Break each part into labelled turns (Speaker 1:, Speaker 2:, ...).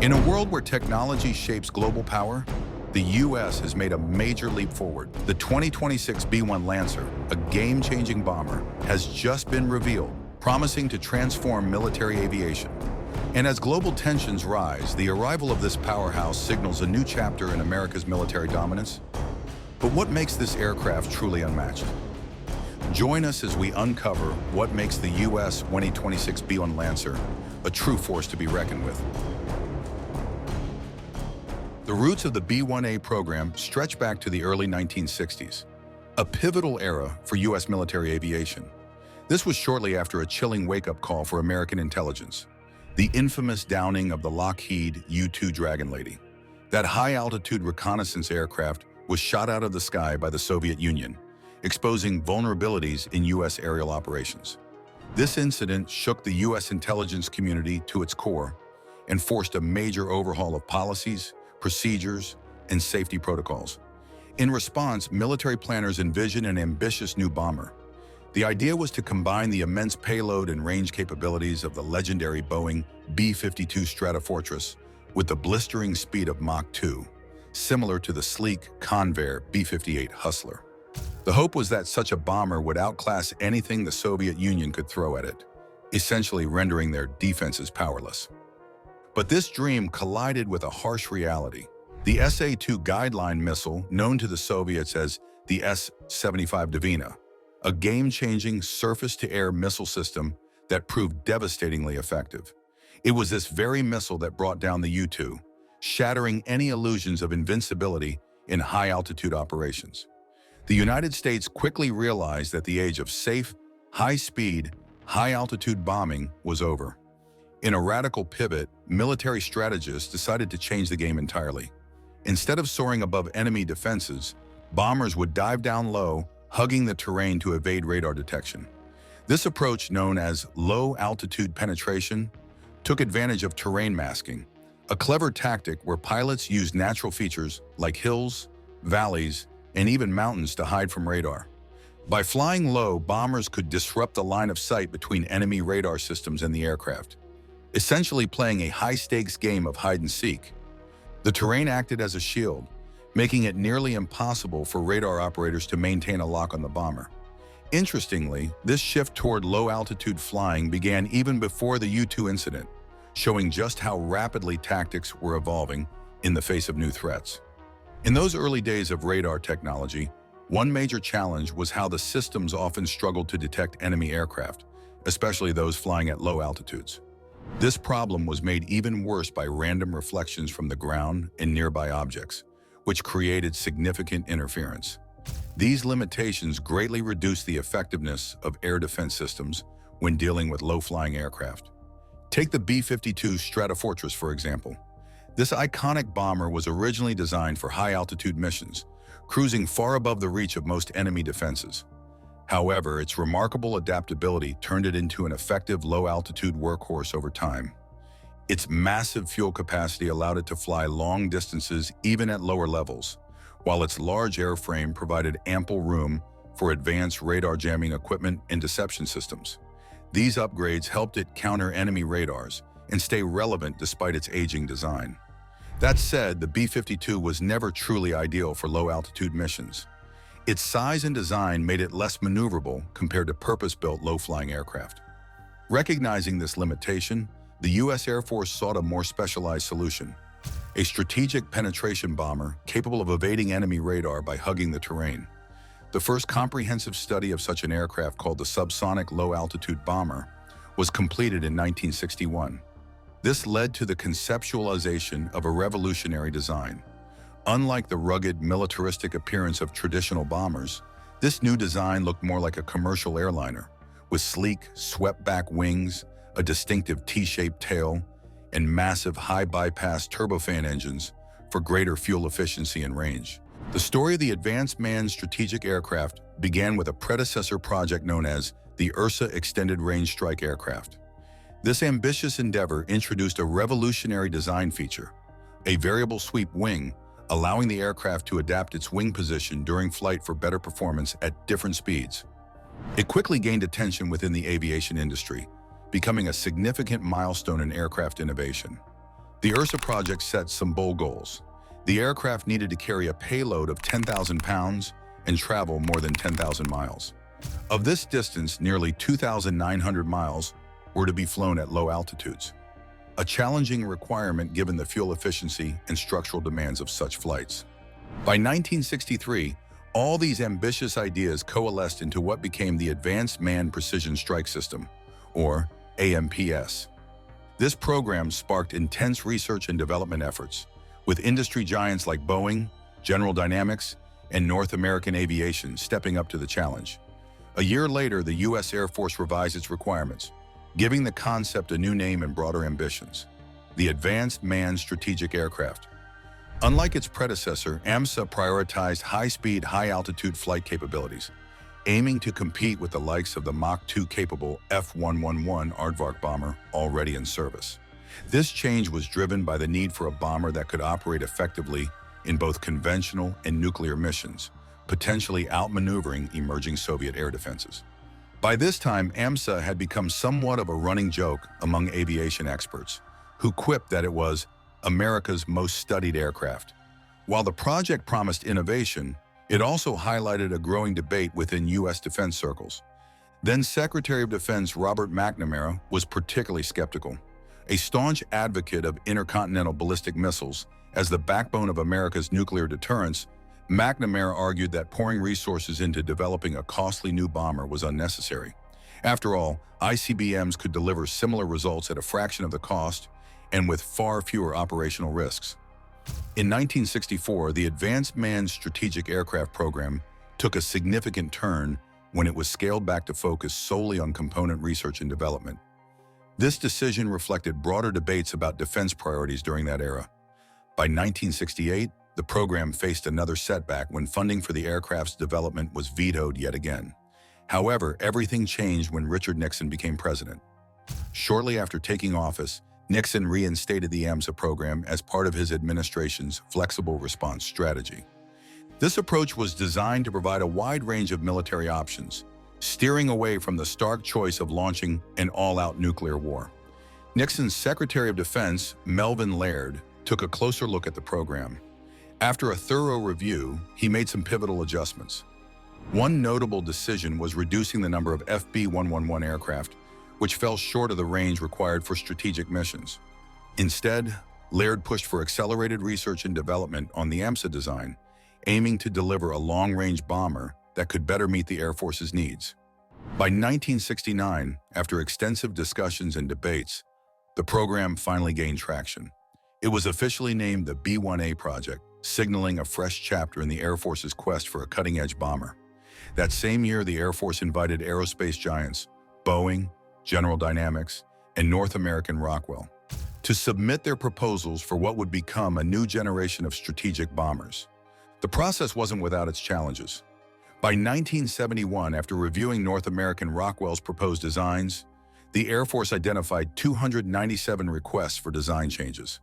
Speaker 1: In a world where technology shapes global power, the U.S. has made a major leap forward. The 2026 B-1 Lancer, a game-changing bomber, has just been revealed, promising to transform military aviation. And as global tensions rise, the arrival of this powerhouse signals a new chapter in America's military dominance. But what makes this aircraft truly unmatched? Join us as we uncover what makes the U.S. 2026 B-1 Lancer a true force to be reckoned with. The roots of the B-1A program stretch back to the early 1960s, a pivotal era for U.S. military aviation. This was shortly after a chilling wake-up call for American intelligence, the infamous downing of the Lockheed U-2 Dragon Lady. That high-altitude reconnaissance aircraft was shot out of the sky by the Soviet Union, exposing vulnerabilities in U.S. aerial operations. This incident shook the U.S. intelligence community to its core and forced a major overhaul of policies, procedures, and safety protocols. In response, military planners envisioned an ambitious new bomber. The idea was to combine the immense payload and range capabilities of the legendary Boeing B-52 Stratofortress with the blistering speed of Mach 2, similar to the sleek Convair B-58 Hustler. The hope was that such a bomber would outclass anything the Soviet Union could throw at it, essentially rendering their defenses powerless. But this dream collided with a harsh reality. The SA-2 guideline missile, known to the Soviets as the S-75 Dvina, a game-changing surface-to-air missile system that proved devastatingly effective. It was this very missile that brought down the U-2, shattering any illusions of invincibility in high-altitude operations. The United States quickly realized that the age of safe, high-speed, high-altitude bombing was over. In a radical pivot, military strategists decided to change the game entirely. Instead of soaring above enemy defenses, bombers would dive down low, hugging the terrain to evade radar detection. This approach, known as low-altitude penetration, took advantage of terrain masking, a clever tactic where pilots used natural features like hills, valleys, and even mountains to hide from radar. By flying low, bombers could disrupt the line of sight between enemy radar systems and the aircraft, essentially playing a high-stakes game of hide-and-seek. The terrain acted as a shield, making it nearly impossible for radar operators to maintain a lock on the bomber. Interestingly, this shift toward low-altitude flying began even before the U-2 incident, showing just how rapidly tactics were evolving in the face of new threats. In those early days of radar technology, one major challenge was how the systems often struggled to detect enemy aircraft, especially those flying at low altitudes. This problem was made even worse by random reflections from the ground and nearby objects, which created significant interference. These limitations greatly reduced the effectiveness of air defense systems when dealing with low-flying aircraft. Take the B-52 Stratofortress, for example. This iconic bomber was originally designed for high-altitude missions, cruising far above the reach of most enemy defenses. However, its remarkable adaptability turned it into an effective low-altitude workhorse over time. Its massive fuel capacity allowed it to fly long distances even at lower levels, while its large airframe provided ample room for advanced radar jamming equipment and deception systems. These upgrades helped it counter enemy radars and stay relevant despite its aging design. That said, the B-52 was never truly ideal for low-altitude missions. Its size and design made it less maneuverable compared to purpose-built low-flying aircraft. Recognizing this limitation, the U.S. Air Force sought a more specialized solution, a strategic penetration bomber capable of evading enemy radar by hugging the terrain. The first comprehensive study of such an aircraft, called the Subsonic Low-Altitude Bomber, was completed in 1961. This led to the conceptualization of a revolutionary design. Unlike the rugged, militaristic appearance of traditional bombers, this new design looked more like a commercial airliner, with sleek, swept-back wings, a distinctive T-shaped tail, and massive high-bypass turbofan engines for greater fuel efficiency and range. The story of the Advanced Manned Strategic Aircraft began with a predecessor project known as the URSA Extended Range Strike Aircraft. This ambitious endeavor introduced a revolutionary design feature, a variable sweep wing, allowing the aircraft to adapt its wing position during flight for better performance at different speeds. It quickly gained attention within the aviation industry, becoming a significant milestone in aircraft innovation. The Ursa project set some bold goals. The aircraft needed to carry a payload of 10,000 pounds and travel more than 10,000 miles. Of this distance, nearly 2,900 miles were to be flown at low altitudes, a challenging requirement given the fuel efficiency and structural demands of such flights. By 1963, all these ambitious ideas coalesced into what became the Advanced Manned Precision Strike System, or AMPS. This program sparked intense research and development efforts, with industry giants like Boeing, General Dynamics, and North American Aviation stepping up to the challenge. A year later, the U.S. Air Force revised its requirements, giving the concept a new name and broader ambitions: the Advanced Manned Strategic Aircraft. Unlike its predecessor, AMSA prioritized high-speed, high-altitude flight capabilities, aiming to compete with the likes of the Mach 2-capable F-111 aardvark bomber already in service. This change was driven by the need for a bomber that could operate effectively in both conventional and nuclear missions, potentially outmaneuvering emerging Soviet air defenses. By this time, AMSA had become somewhat of a running joke among aviation experts, who quipped that it was America's most studied aircraft. While the project promised innovation, it also highlighted a growing debate within U.S. defense circles. Then Secretary of Defense Robert McNamara was particularly skeptical. A staunch advocate of intercontinental ballistic missiles as the backbone of America's nuclear deterrence, McNamara argued that pouring resources into developing a costly new bomber was unnecessary. After all, ICBMs could deliver similar results at a fraction of the cost and with far fewer operational risks. In 1964, the Advanced Manned Strategic Aircraft program took a significant turn when it was scaled back to focus solely on component research and development. This decision reflected broader debates about defense priorities during that era. By 1968, the program faced another setback when funding for the aircraft's development was vetoed yet again. However, everything changed when Richard Nixon became president. Shortly after taking office, Nixon reinstated the AMSA program as part of his administration's flexible response strategy. This approach was designed to provide a wide range of military options, steering away from the stark choice of launching an all-out nuclear war. Nixon's Secretary of Defense, Melvin Laird, took a closer look at the program. After a thorough review, he made some pivotal adjustments. One notable decision was reducing the number of FB-111 aircraft, which fell short of the range required for strategic missions. Instead, Laird pushed for accelerated research and development on the AMSA design, aiming to deliver a long-range bomber that could better meet the Air Force's needs. By 1969, after extensive discussions and debates, the program finally gained traction. It was officially named the B-1A project, signaling a fresh chapter in the Air Force's quest for a cutting-edge bomber. That same year, the Air Force invited aerospace giants, Boeing, General Dynamics, and North American Rockwell, to submit their proposals for what would become a new generation of strategic bombers. The process wasn't without its challenges. By 1971, after reviewing North American Rockwell's proposed designs, the Air Force identified 297 requests for design changes.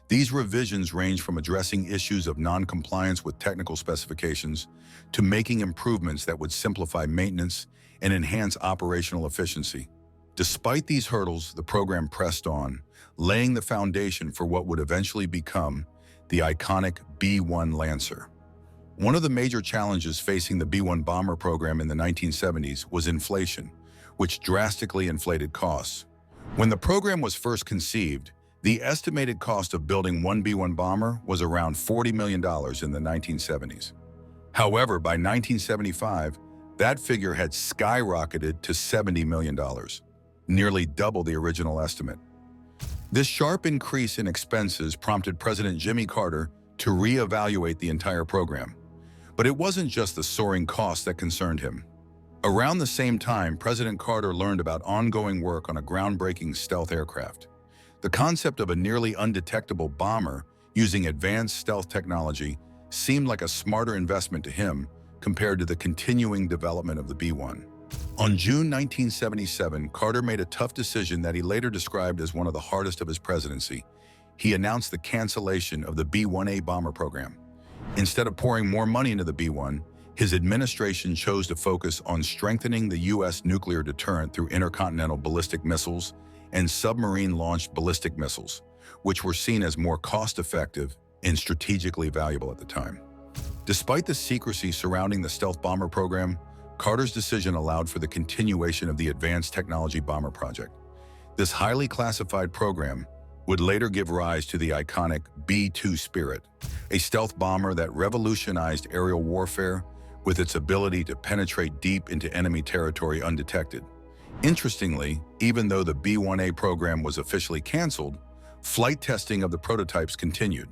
Speaker 1: These revisions range from addressing issues of non-compliance with technical specifications to making improvements that would simplify maintenance and enhance operational efficiency. Despite these hurdles, the program pressed on, laying the foundation for what would eventually become the iconic B-1 Lancer. One of the major challenges facing the B-1 bomber program in the 1970s was inflation, which drastically inflated costs. When the program was first conceived, the estimated cost of building one B-1 bomber was around $40 million in the 1970s. However, by 1975, that figure had skyrocketed to $70 million, nearly double the original estimate. This sharp increase in expenses prompted President Jimmy Carter to reevaluate the entire program. But it wasn't just the soaring costs that concerned him. Around the same time, President Carter learned about ongoing work on a groundbreaking stealth aircraft. The concept of a nearly undetectable bomber using advanced stealth technology seemed like a smarter investment to him compared to the continuing development of the B-1. On June 1977, Carter made a tough decision that he later described as one of the hardest of his presidency. He announced the cancellation of the B-1A bomber program. Instead of pouring more money into the B-1, his administration chose to focus on strengthening the U.S. nuclear deterrent through intercontinental ballistic missiles and submarine-launched ballistic missiles, which were seen as more cost-effective and strategically valuable at the time. Despite the secrecy surrounding the stealth bomber program, Carter's decision allowed for the continuation of the Advanced Technology Bomber Project. This highly classified program would later give rise to the iconic B-2 Spirit, a stealth bomber that revolutionized aerial warfare with its ability to penetrate deep into enemy territory undetected. Interestingly, even though the B-1A program was officially canceled, flight testing of the prototypes continued.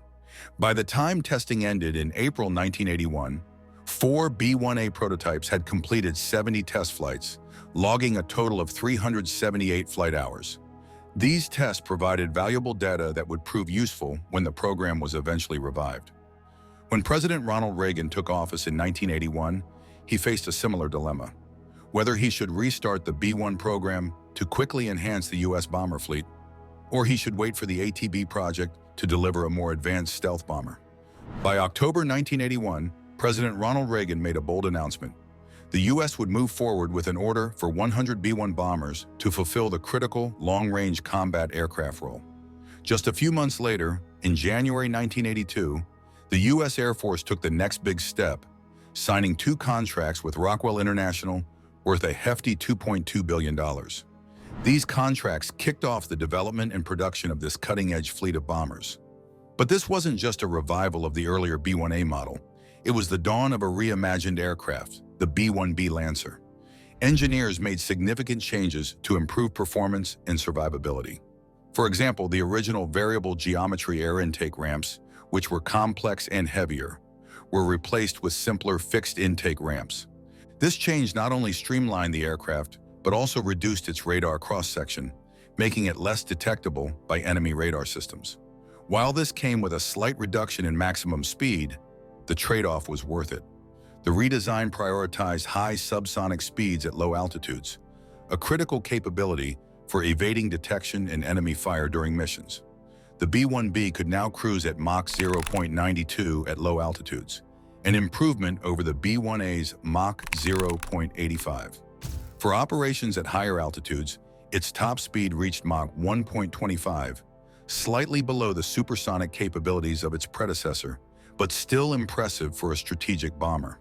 Speaker 1: By the time testing ended in April 1981, 4 B-1A prototypes had completed 70 test flights, logging a total of 378 flight hours. These tests provided valuable data that would prove useful when the program was eventually revived. When President Ronald Reagan took office in 1981, he faced a similar dilemma: whether he should restart the B-1 program to quickly enhance the U.S. bomber fleet, or he should wait for the ATB project to deliver a more advanced stealth bomber. By October 1981, President Ronald Reagan made a bold announcement. The U.S. would move forward with an order for 100 B-1 bombers to fulfill the critical long-range combat aircraft role. Just a few months later, in January 1982, the U.S. Air Force took the next big step, signing 2 contracts with Rockwell International worth a hefty $2.2 billion. These contracts kicked off the development and production of this cutting-edge fleet of bombers. But this wasn't just a revival of the earlier B-1A model. It was the dawn of a reimagined aircraft, the B-1B Lancer. Engineers made significant changes to improve performance and survivability. For example, the original variable geometry air intake ramps, which were complex and heavier, were replaced with simpler fixed intake ramps. This change not only streamlined the aircraft, but also reduced its radar cross-section, making it less detectable by enemy radar systems. While this came with a slight reduction in maximum speed, the trade-off was worth it. The redesign prioritized high subsonic speeds at low altitudes, a critical capability for evading detection and enemy fire during missions. The B-1B could now cruise at Mach 0.92 at low altitudes, an improvement over the B-1A's Mach 0.85. For operations at higher altitudes, its top speed reached Mach 1.25, slightly below the supersonic capabilities of its predecessor, but still impressive for a strategic bomber.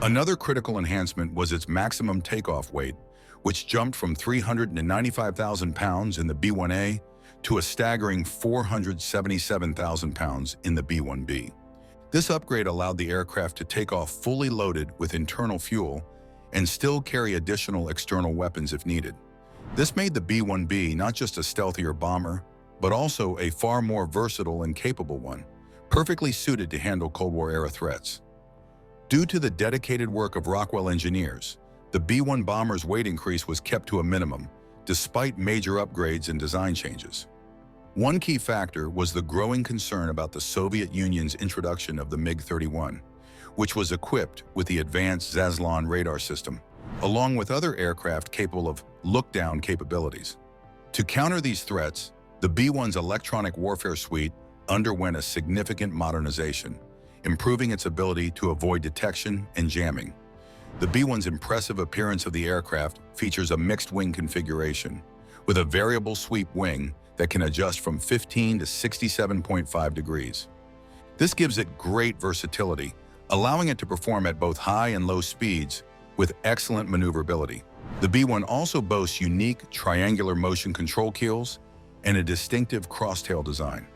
Speaker 1: Another critical enhancement was its maximum takeoff weight, which jumped from 395,000 pounds in the B-1A to a staggering 477,000 pounds in the B-1B. This upgrade allowed the aircraft to take off fully loaded with internal fuel and still carry additional external weapons if needed. This made the B-1B not just a stealthier bomber, but also a far more versatile and capable one, perfectly suited to handle Cold War-era threats. Due to the dedicated work of Rockwell engineers, the B-1 bomber's weight increase was kept to a minimum, despite major upgrades and design changes. One key factor was the growing concern about the Soviet Union's introduction of the MiG-31, which was equipped with the advanced Zaslon radar system, along with other aircraft capable of look-down capabilities. To counter these threats, the B-1's electronic warfare suite underwent a significant modernization, improving its ability to avoid detection and jamming. The B-1's impressive appearance of the aircraft features a mixed-wing configuration, with a variable sweep wing that can adjust from 15 to 67.5 degrees. This gives it great versatility, allowing it to perform at both high and low speeds with excellent maneuverability. The B-1 also boasts unique triangular motion control keels and a distinctive crosstail design.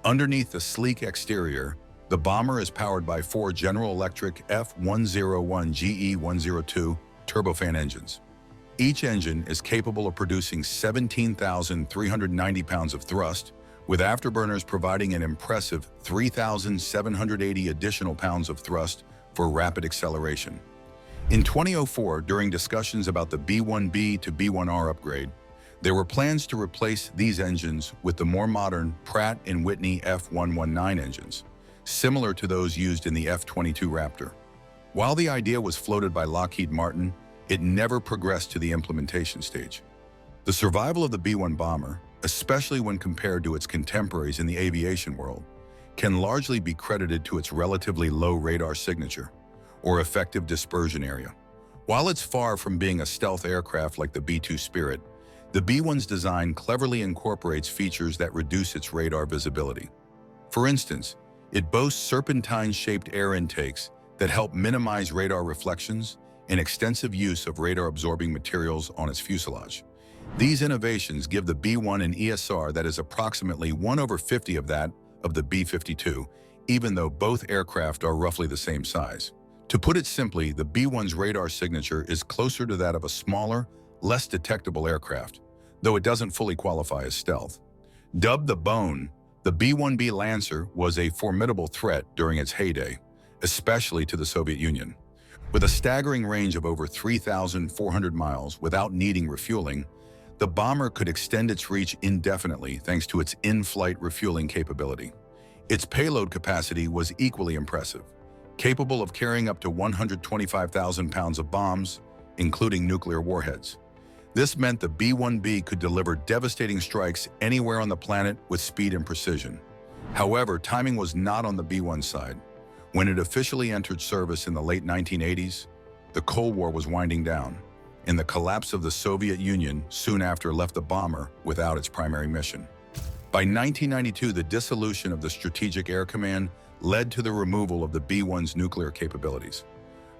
Speaker 1: Underneath the sleek exterior, the bomber is powered by 4 General Electric F101GE102 turbofan engines. Each engine is capable of producing 17,390 pounds of thrust, with afterburners providing an impressive 3,780 additional pounds of thrust for rapid acceleration. In 2004, during discussions about the B-1B to B-1R upgrade, there were plans to replace these engines with the more modern Pratt & Whitney F119 engines, similar to those used in the F-22 Raptor. While the idea was floated by Lockheed Martin, it never progressed to the implementation stage. The survival of the B-1 bomber, especially when compared to its contemporaries in the aviation world, can largely be credited to its relatively low radar signature, or effective dispersion area. While it's far from being a stealth aircraft like the B-2 Spirit, The B-1's design cleverly incorporates features that reduce its radar visibility. For instance, it boasts serpentine-shaped air intakes that help minimize radar reflections and extensive use of radar-absorbing materials on its fuselage. These innovations give the B-1 an ESR that is approximately 1/50 of that of the B-52, even though both aircraft are roughly the same size. To put it simply, the B-1's radar signature is closer to that of a smaller, less detectable aircraft, though it doesn't fully qualify as stealth. Dubbed the Bone, the B-1B Lancer was a formidable threat during its heyday, especially to the Soviet Union. With a staggering range of over 3,400 miles without needing refueling, the bomber could extend its reach indefinitely thanks to its in-flight refueling capability. Its payload capacity was equally impressive, capable of carrying up to 125,000 pounds of bombs, including nuclear warheads. This meant the B-1B could deliver devastating strikes anywhere on the planet with speed and precision. However, timing was not on the B-1 side. When it officially entered service in the late 1980s, the Cold War was winding down, and the collapse of the Soviet Union soon after left the bomber without its primary mission. By 1992, the dissolution of the Strategic Air Command led to the removal of the B-1's nuclear capabilities.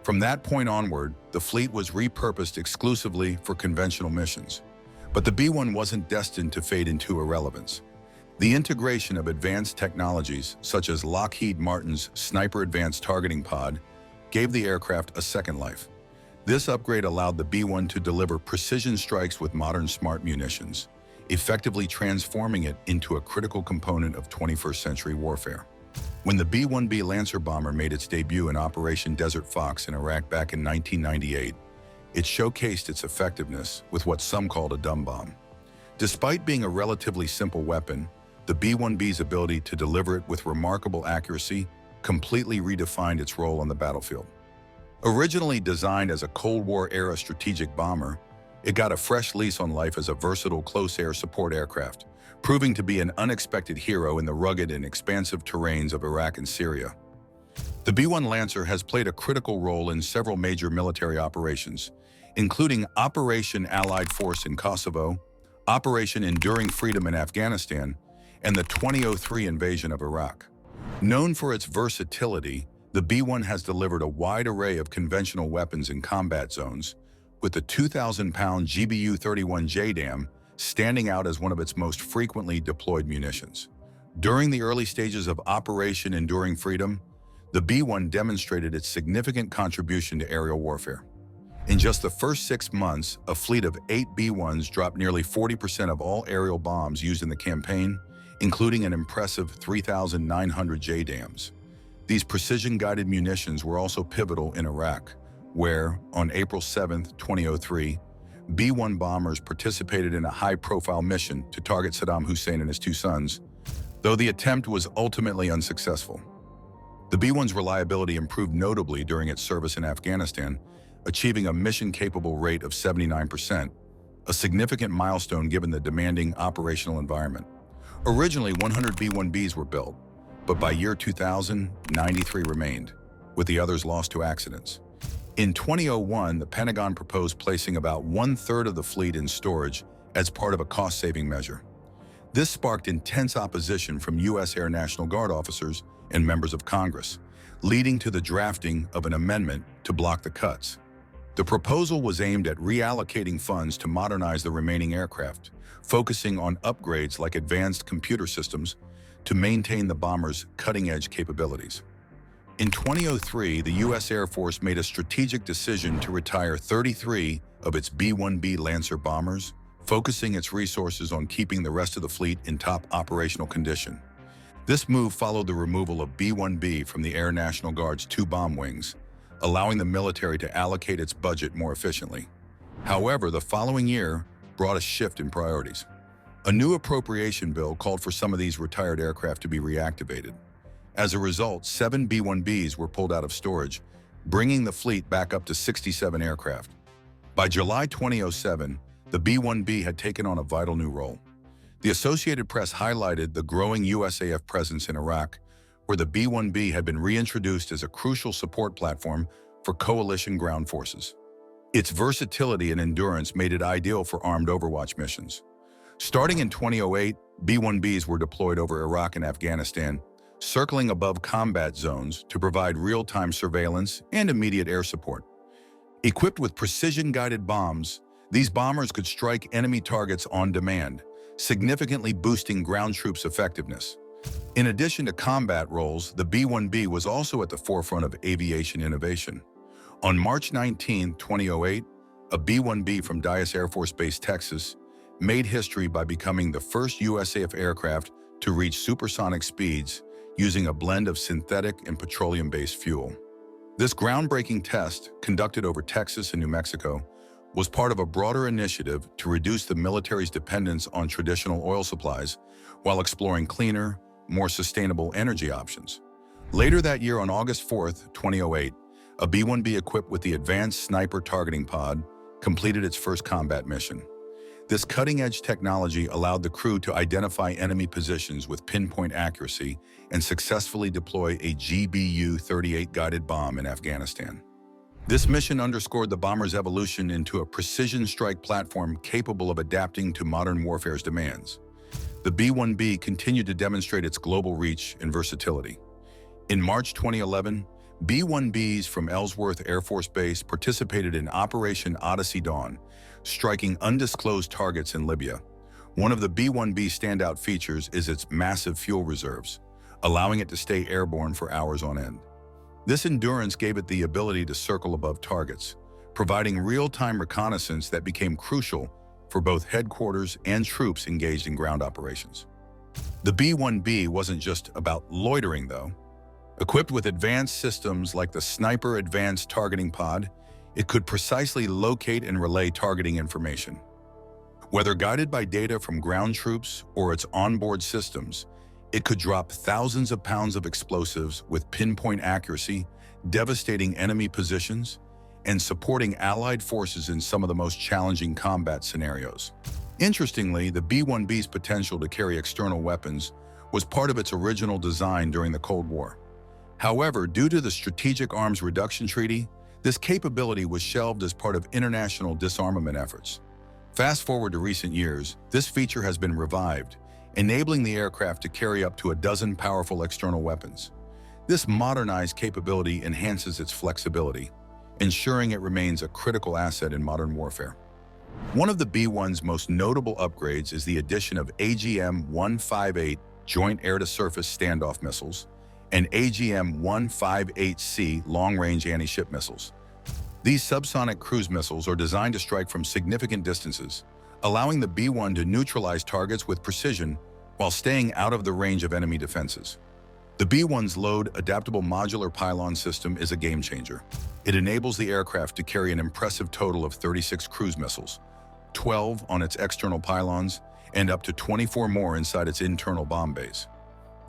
Speaker 1: From that point onward, the fleet was repurposed exclusively for conventional missions. But the B-1 wasn't destined to fade into irrelevance. The integration of advanced technologies, such as Lockheed Martin's Sniper Advanced Targeting Pod, gave the aircraft a second life. This upgrade allowed the B-1 to deliver precision strikes with modern smart munitions, effectively transforming it into a critical component of 21st century warfare. When the B-1B Lancer bomber made its debut in Operation Desert Fox in Iraq back in 1998, it showcased its effectiveness with what some called a dumb bomb. Despite being a relatively simple weapon, the B-1B's ability to deliver it with remarkable accuracy completely redefined its role on the battlefield. Originally designed as a Cold War-era strategic bomber, it got a fresh lease on life as a versatile close-air support aircraft, proving to be an unexpected hero in the rugged and expansive terrains of Iraq and Syria. The B-1 Lancer has played a critical role in several major military operations, including Operation Allied Force in Kosovo, Operation Enduring Freedom in Afghanistan, and the 2003 invasion of Iraq. Known for its versatility, the B-1 has delivered a wide array of conventional weapons in combat zones, with the 2,000-pound GBU-31 JDAM standing out as one of its most frequently deployed munitions. During the early stages of Operation Enduring Freedom, the B-1 demonstrated its significant contribution to aerial warfare. In just the first 6 months, a fleet of 8 B-1s dropped nearly 40% of all aerial bombs used in the campaign, including an impressive 3,900 JDAMs. These precision-guided munitions were also pivotal in Iraq, where, on April 7, 2003, B-1 bombers participated in a high-profile mission to target Saddam Hussein and his 2 sons, though the attempt was ultimately unsuccessful. The B-1's reliability improved notably during its service in Afghanistan, achieving a mission-capable rate of 79%, a significant milestone given the demanding operational environment. Originally, 100 B-1Bs were built, but by year 2000, 93 remained, with the others lost to accidents. In 2001, the Pentagon proposed placing about 1/3 of the fleet in storage as part of a cost-saving measure. This sparked intense opposition from U.S. Air National Guard officers and members of Congress, leading to the drafting of an amendment to block the cuts. The proposal was aimed at reallocating funds to modernize the remaining aircraft, focusing on upgrades like advanced computer systems to maintain the bomber's cutting-edge capabilities. In 2003, the U.S. Air Force made a strategic decision to retire 33 of its B-1B Lancer bombers, focusing its resources on keeping the rest of the fleet in top operational condition. This move followed the removal of B-1B from the Air National Guard's 2 bomb wings, allowing the military to allocate its budget more efficiently. However, the following year brought a shift in priorities. A new appropriation bill called for some of these retired aircraft to be reactivated. As a result, 7 B-1Bs were pulled out of storage, bringing the fleet back up to 67 aircraft. By July 2007, the B-1B had taken on a vital new role. The Associated Press highlighted the growing USAF presence in Iraq, where the B-1B had been reintroduced as a crucial support platform for coalition ground forces. Its versatility and endurance made it ideal for armed overwatch missions. Starting in 2008, B-1Bs were deployed over Iraq and Afghanistan, circling above combat zones to provide real-time surveillance and immediate air support. Equipped with precision-guided bombs, these bombers could strike enemy targets on demand, significantly boosting ground troops' effectiveness. In addition to combat roles, the B-1B was also at the forefront of aviation innovation. On March 19, 2008, a B-1B from Dyess Air Force Base, Texas, made history by becoming the first USAF aircraft to reach supersonic speeds using a blend of synthetic and petroleum-based fuel. This groundbreaking test, conducted over Texas and New Mexico, was part of a broader initiative to reduce the military's dependence on traditional oil supplies while exploring cleaner, more sustainable energy options. Later that year, on August 4, 2008, a B-1B equipped with the Advanced Sniper Targeting Pod completed its first combat mission. This cutting-edge technology allowed the crew to identify enemy positions with pinpoint accuracy and successfully deploy a GBU-38 guided bomb in Afghanistan. This mission underscored the bomber's evolution into a precision strike platform capable of adapting to modern warfare's demands. The B-1B continued to demonstrate its global reach and versatility. In March 2011, B-1Bs from Ellsworth Air Force Base participated in Operation Odyssey Dawn, striking undisclosed targets in Libya. One of the B-1B standout features is its massive fuel reserves, allowing it to stay airborne for hours on end. This endurance gave it the ability to circle above targets, providing real-time reconnaissance that became crucial for both headquarters and troops engaged in ground operations. The B-1B wasn't just about loitering, though. Equipped with advanced systems like the Sniper Advanced Targeting Pod, it could precisely locate and relay targeting information. Whether guided by data from ground troops or its onboard systems, it could drop thousands of pounds of explosives with pinpoint accuracy, devastating enemy positions, and supporting allied forces in some of the most challenging combat scenarios. Interestingly, the B-1B's potential to carry external weapons was part of its original design during the Cold War. However, due to the Strategic Arms Reduction Treaty, this capability was shelved as part of international disarmament efforts. Fast forward to recent years, this feature has been revived, enabling the aircraft to carry up to a dozen powerful external weapons. This modernized capability enhances its flexibility, ensuring it remains a critical asset in modern warfare. One of the B-1's most notable upgrades is the addition of AGM-158 Joint Air-to-Surface Standoff Missiles and AGM-158C long-range anti-ship missiles. These subsonic cruise missiles are designed to strike from significant distances, allowing the B-1 to neutralize targets with precision while staying out of the range of enemy defenses. The B-1's load-adaptable modular pylon system is a game-changer. It enables the aircraft to carry an impressive total of 36 cruise missiles, 12 on its external pylons, and up to 24 more inside its internal bomb bays.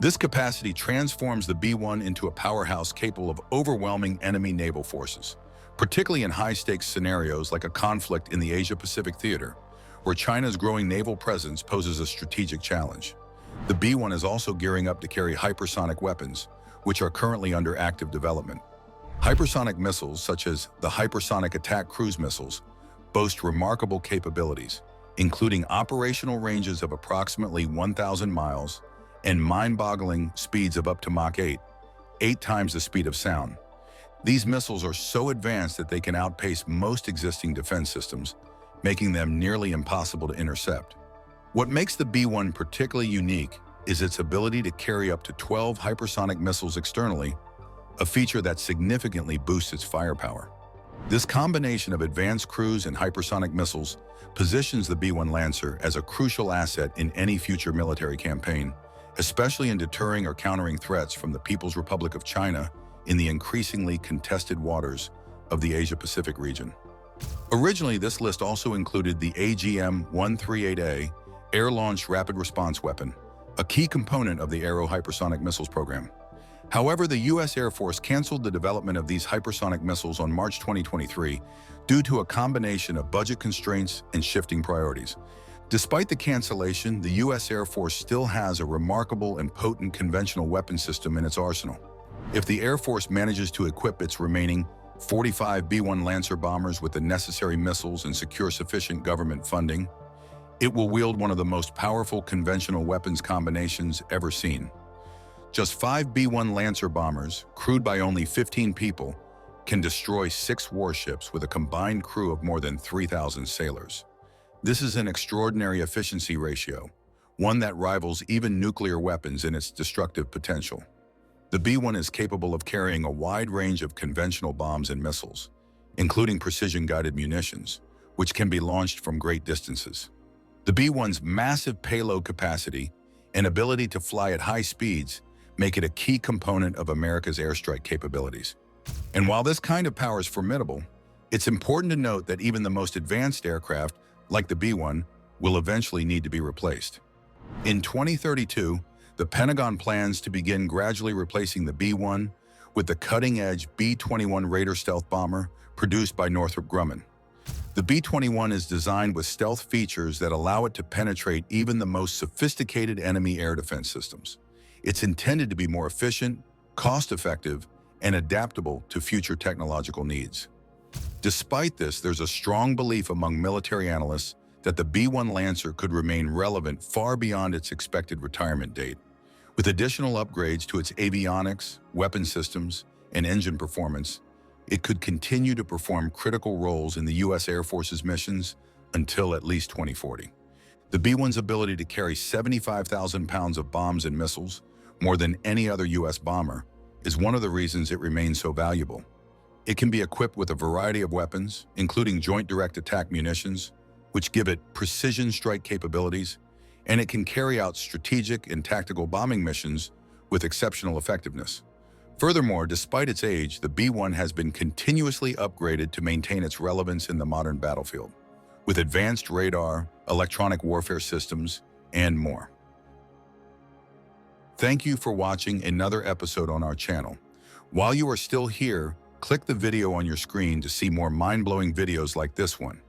Speaker 1: This capacity transforms the B-1 into a powerhouse capable of overwhelming enemy naval forces, particularly in high-stakes scenarios like a conflict in the Asia-Pacific theater, where China's growing naval presence poses a strategic challenge. The B-1 is also gearing up to carry hypersonic weapons, which are currently under active development. Hypersonic missiles, such as the Hypersonic Attack Cruise Missiles, boast remarkable capabilities, including operational ranges of approximately 1,000 miles and mind-boggling speeds of up to Mach 8, 8 times the speed of sound. These missiles are so advanced that they can outpace most existing defense systems, making them nearly impossible to intercept. What makes the B-1 particularly unique is its ability to carry up to 12 hypersonic missiles externally, a feature that significantly boosts its firepower. This combination of advanced cruise and hypersonic missiles positions the B-1 Lancer as a crucial asset in any future military campaign, especially in deterring or countering threats from the People's Republic of China in the increasingly contested waters of the Asia-Pacific region. Originally, this list also included the AGM-138A Air-Launched Rapid Response Weapon, a key component of the Aero Hypersonic Missiles program. However, the U.S. Air Force canceled the development of these hypersonic missiles on March 2023 due to a combination of budget constraints and shifting priorities. Despite the cancellation, the U.S. Air Force still has a remarkable and potent conventional weapon system in its arsenal. If the Air Force manages to equip its remaining 45 B-1 Lancer bombers with the necessary missiles and secure sufficient government funding, it will wield one of the most powerful conventional weapons combinations ever seen. Just 5 B-1 Lancer bombers, crewed by only 15 people, can destroy 6 warships with a combined crew of more than 3,000 sailors. This is an extraordinary efficiency ratio, one that rivals even nuclear weapons in its destructive potential. The B-1 is capable of carrying a wide range of conventional bombs and missiles, including precision-guided munitions, which can be launched from great distances. The B-1's massive payload capacity and ability to fly at high speeds make it a key component of America's airstrike capabilities. And while this kind of power is formidable, it's important to note that even the most advanced aircraft, like the B-1, will eventually need to be replaced. In 2032, the Pentagon plans to begin gradually replacing the B-1 with the cutting-edge B-21 Raider stealth bomber produced by Northrop Grumman. The B-21 is designed with stealth features that allow it to penetrate even the most sophisticated enemy air defense systems. It's intended to be more efficient, cost-effective, and adaptable to future technological needs. Despite this, there's a strong belief among military analysts that the B-1 Lancer could remain relevant far beyond its expected retirement date. With additional upgrades to its avionics, weapon systems, and engine performance, it could continue to perform critical roles in the U.S. Air Force's missions until at least 2040. The B-1's ability to carry 75,000 pounds of bombs and missiles, more than any other U.S. bomber, is one of the reasons it remains so valuable. It can be equipped with a variety of weapons, including joint direct attack munitions, which give it precision strike capabilities, and it can carry out strategic and tactical bombing missions with exceptional effectiveness. Furthermore, despite its age, the B-1 has been continuously upgraded to maintain its relevance in the modern battlefield, with advanced radar, electronic warfare systems, and more. Thank you for watching another episode on our channel. While you are still here, click the video on your screen to see more mind-blowing videos like this one.